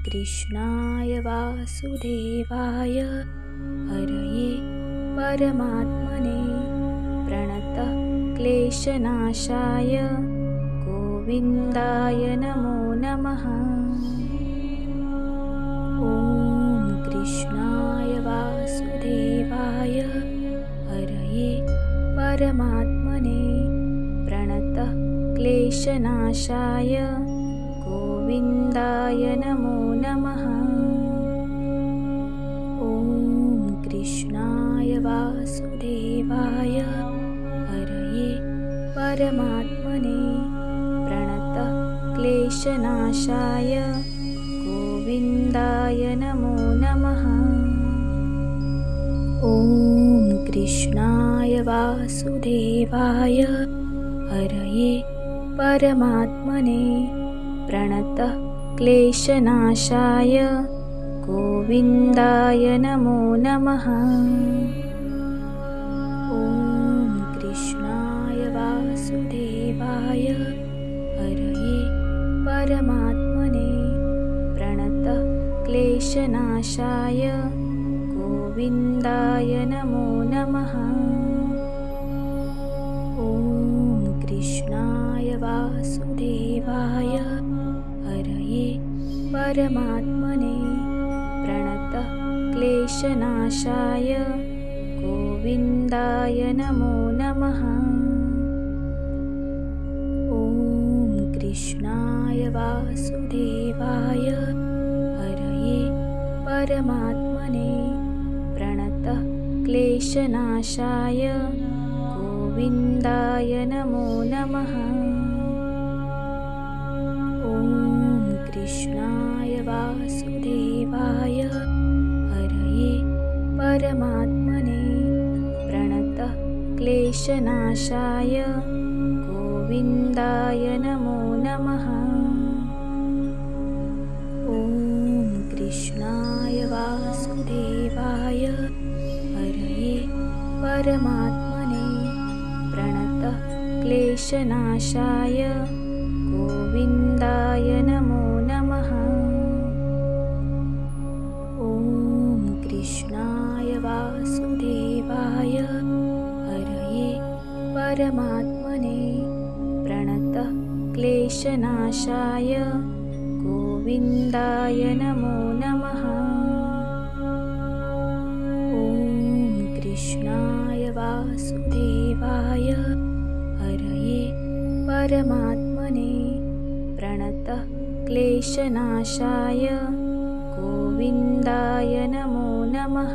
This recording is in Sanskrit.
कृष्णाय वासुदेवाय हरये परमात्मने प्रणतः क्लेशनाशाय गोविन्दाय नमो नमः। ॐ कृष्णाय वासुदेवाय हरये परमात्मने प्रणतः क्लेशनाशाय गोविन्दाय नमो नमः। ॐ कृष्णाय वासुदेवाय हरये परमात्मने प्रणतः क्लेशनाशाय गोविन्दाय नमो नमः। ॐ कृष्णाय वासुदेवाय हरये परमात्मने प्रणतः क्लेशनाशाय गोविन्दाय नमो नमः। ॐ कृष्णाय वासुदेवाय हरये परमात्मने प्रणतः क्लेशनाशाय गोविन्दाय नमो नमः। ॐ कृष्णाय वासुदेवाय हरये परमात्मने प्रणतः क्लेशनाशाय गोविन्दाय नमो नमः। ॐ कृष्णाय वासुदेवाय हरये परमात्मने प्रणतः क्लेशनाशाय गोविन्दाय नमो नमः। ॐ कृष्णाय वासुदेवाय हरये परमात्मने प्रणतः क्लेशनाशाय गोविन्दाय नमो नमः। ॐ कृष्णाय वासुदेवाय हरये परमात्मने प्रणतः क्लेशनाशाय गोविन्दाय नमो नमः। ॐ कृष्णाय वासुदेवाय हरये परमात्मने प्रणतः क्लेशनाशाय गोविन्दाय नमो नमः। ॐ कृष्णाय वासुदेवाय हरये परमात्मने प्रणतः क्लेशनाशाय गोविन्दाय नमो नमः।